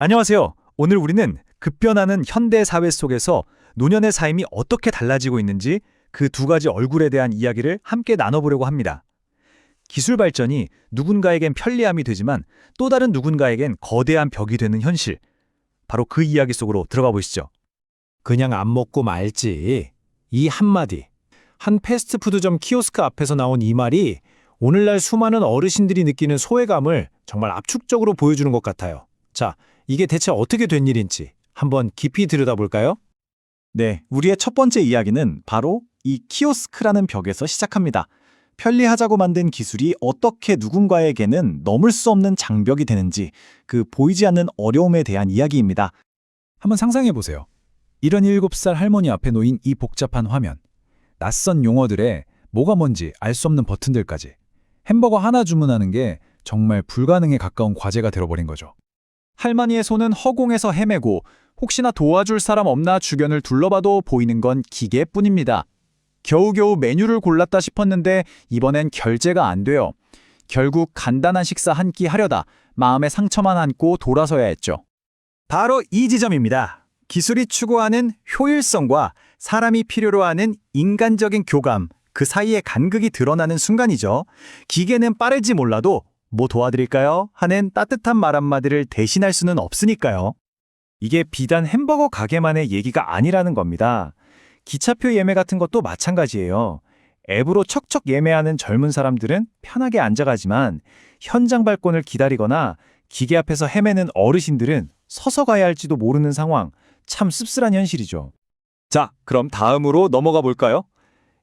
안녕하세요. 오늘 우리는 급변하는 현대 사회 속에서 노년의 삶이 어떻게 달라지고 있는지 그 두 가지 얼굴에 대한 이야기를 함께 나눠보려고 합니다. 기술 발전이 누군가에겐 편리함이 되지만 또 다른 누군가에겐 거대한 벽이 되는 현실. 바로 그 이야기 속으로 들어가 보시죠. 그냥 안 먹고 말지. 이 한마디. 한 패스트푸드점 키오스크 앞에서 나온 이 말이 오늘날 수많은 어르신들이 느끼는 소외감을 정말 압축적으로 보여주는 것 같아요. 자, 이게 대체 어떻게 된 일인지 한번 깊이 들여다볼까요? 네, 우리의 첫 번째 이야기는 바로 이 키오스크라는 벽에서 시작합니다. 편리하자고 만든 기술이 어떻게 누군가에게는 넘을 수 없는 장벽이 되는지 그 보이지 않는 어려움에 대한 이야기입니다. 한번 상상해 보세요. 77살 할머니 앞에 놓인 이 복잡한 화면. 낯선 용어들에 뭐가 뭔지 알 수 없는 버튼들까지. 햄버거 하나 주문하는 게 정말 불가능에 가까운 과제가 되어버린 거죠. 할머니의 손은 허공에서 헤매고 혹시나 도와줄 사람 없나 주변을 둘러봐도 보이는 건 기계뿐입니다. 겨우겨우 메뉴를 골랐다 싶었는데 이번엔 결제가 안 돼요. 결국 간단한 식사 한 끼 하려다 마음에 상처만 안고 돌아서야 했죠. 바로 이 지점입니다. 기술이 추구하는 효율성과 사람이 필요로 하는 인간적인 교감, 그 사이의 간극이 드러나는 순간이죠. 기계는 빠를지 몰라도 뭐 도와드릴까요? 하는 따뜻한 말 한마디를 대신할 수는 없으니까요. 이게 비단 햄버거 가게만의 얘기가 아니라는 겁니다. 기차표 예매 같은 것도 마찬가지예요. 앱으로 척척 예매하는 젊은 사람들은 편하게 앉아가지만 현장 발권을 기다리거나 기계 앞에서 헤매는 어르신들은 서서 가야 할지도 모르는 상황, 참 씁쓸한 현실이죠. 자, 그럼 다음으로 넘어가 볼까요?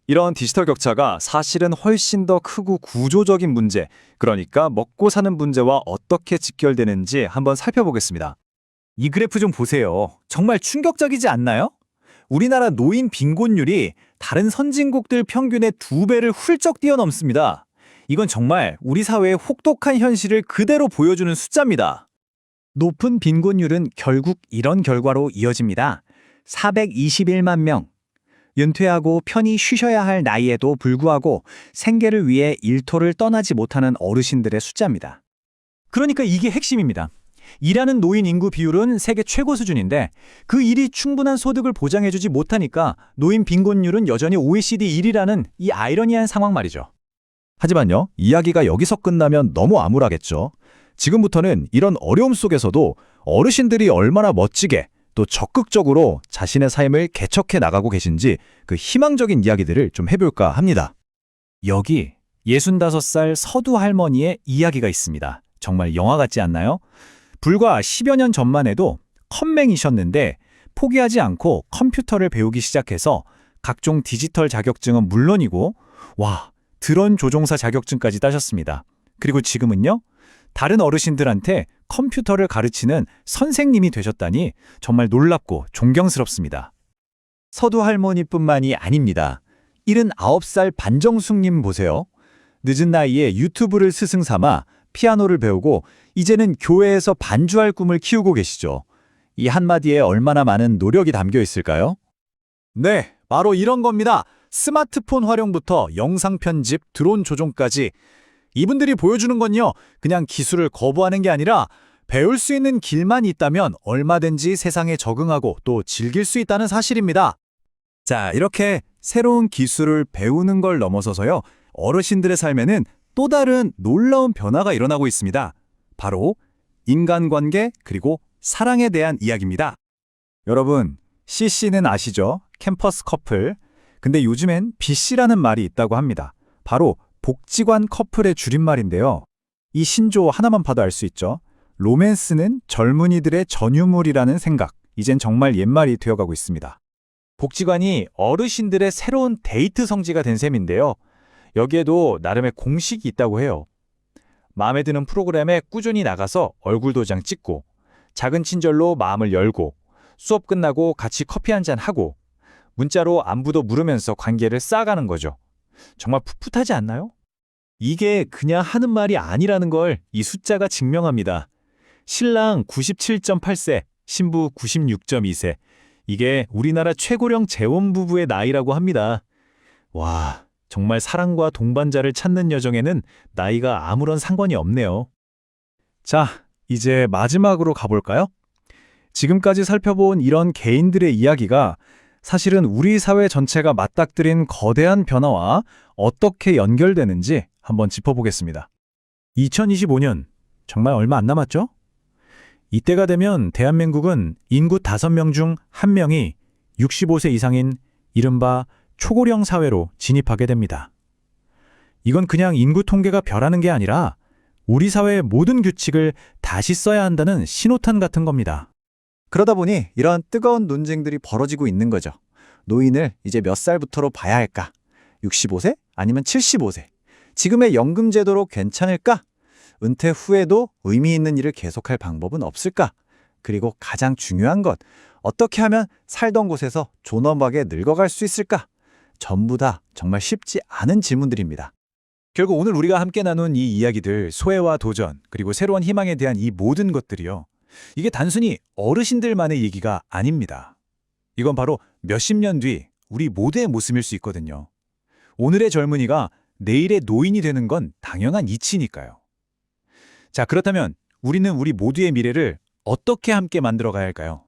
이런 디지털 격차가 사실은 훨씬 더 크고 구조적인 문제, 그러니까 먹고 사는 문제와 어떻게 직결되는지 한번 살펴보겠습니다. 이 그래프 좀 보세요. 정말 충격적이지 않나요? 우리나라 노인 빈곤율이 다른 선진국들 평균의 2배를 훌쩍 뛰어넘습니다. 이건 정말 우리 사회의 혹독한 현실을 그대로 보여주는 숫자입니다. 높은 빈곤율은 결국 이런 결과로 이어집니다. 421만 명. 은퇴하고 편히 쉬셔야 할 나이에도 불구하고 생계를 위해 일터를 떠나지 못하는 어르신들의 숫자입니다. 그러니까 이게 핵심입니다. 일하는 노인 인구 비율은 세계 최고 수준인데 그 일이 충분한 소득을 보장해주지 못하니까 노인 빈곤율은 여전히 OECD 1위라는 이 아이러니한 상황 말이죠. 하지만요, 이야기가 여기서 끝나면 너무 암울하겠죠. 지금부터는 이런 어려움 속에서도 어르신들이 얼마나 멋지게 또 적극적으로 자신의 삶을 개척해 나가고 계신지 그 희망적인 이야기들을 좀 해볼까 합니다. 여기 65살 서두 할머니의 이야기가 있습니다. 정말 영화 같지 않나요? 불과 10여 년 전만 해도 컴맹이셨는데 포기하지 않고 컴퓨터를 배우기 시작해서 각종 디지털 자격증은 물론이고 드론 조종사 자격증까지 따셨습니다. 그리고 지금은요, 다른 어르신들한테 컴퓨터를 가르치는 선생님이 되셨다니 정말 놀랍고 존경스럽습니다. 서두 할머니뿐만이 아닙니다. 79살 반정숙님 보세요. 늦은 나이에 유튜브를 스승 삼아 피아노를 배우고 이제는 교회에서 반주할 꿈을 키우고 계시죠. 이 한마디에 얼마나 많은 노력이 담겨 있을까요? 네, 바로 이런 겁니다. 스마트폰 활용부터 영상 편집, 드론 조종까지 이분들이 보여주는 건요, 그냥 기술을 거부하는 게 아니라 배울 수 있는 길만 있다면 얼마든지 세상에 적응하고 또 즐길 수 있다는 사실입니다. 자, 이렇게 새로운 기술을 배우는 걸 넘어서서요, 어르신들의 삶에는 또 다른 놀라운 변화가 일어나고 있습니다. 바로 인간관계 그리고 사랑에 대한 이야기입니다. 여러분, CC는 아시죠? 캠퍼스 커플. 근데 요즘엔 BC라는 말이 있다고 합니다. 바로 복지관 커플의 줄임말인데요. 이 신조어 하나만 봐도 알 수 있죠. 로맨스는 젊은이들의 전유물이라는 생각, 이젠 정말 옛말이 되어가고 있습니다. 복지관이 어르신들의 새로운 데이트 성지가 된 셈인데요. 여기에도 나름의 공식이 있다고 해요. 마음에 드는 프로그램에 꾸준히 나가서 얼굴 도장 찍고, 작은 친절로 마음을 열고, 수업 끝나고 같이 커피 한잔 하고, 문자로 안부도 물으면서 관계를 쌓아가는 거죠. 정말 풋풋하지 않나요? 이게 그냥 하는 말이 아니라는 걸 이 숫자가 증명합니다. 신랑 97.8세, 신부 96.2세. 이게 우리나라 최고령 재혼부부의 나이라고 합니다. 와, 정말 사랑과 동반자를 찾는 여정에는 나이가 아무런 상관이 없네요. 자, 이제 마지막으로 가볼까요? 지금까지 살펴본 이런 개인들의 이야기가 사실은 우리 사회 전체가 맞닥뜨린 거대한 변화와 어떻게 연결되는지 한번 짚어보겠습니다. 2025년 정말 얼마 안 남았죠? 이때가 되면 대한민국은 인구 5명 중 1명이 65세 이상인 이른바 초고령 사회로 진입하게 됩니다. 이건 그냥 인구 통계가 별하는 게 아니라 우리 사회의 모든 규칙을 다시 써야 한다는 신호탄 같은 겁니다. 그러다 보니 이런 뜨거운 논쟁들이 벌어지고 있는 거죠. 노인을 이제 몇 살부터로 봐야 할까? 65세? 아니면 75세? 지금의 연금 제도로 괜찮을까? 은퇴 후에도 의미 있는 일을 계속할 방법은 없을까? 그리고 가장 중요한 것, 어떻게 하면 살던 곳에서 존엄하게 늙어갈 수 있을까? 전부 다 정말 쉽지 않은 질문들입니다. 결국 오늘 우리가 함께 나눈 이 이야기들, 소외와 도전, 그리고 새로운 희망에 대한 이 모든 것들이요. 이게 단순히 어르신들만의 얘기가 아닙니다. 이건 바로 몇십 년 뒤 우리 모두의 모습일 수 있거든요. 오늘의 젊은이가 내일의 노인이 되는 건 당연한 이치니까요. 자, 그렇다면 우리는 우리 모두의 미래를 어떻게 함께 만들어 가야 할까요?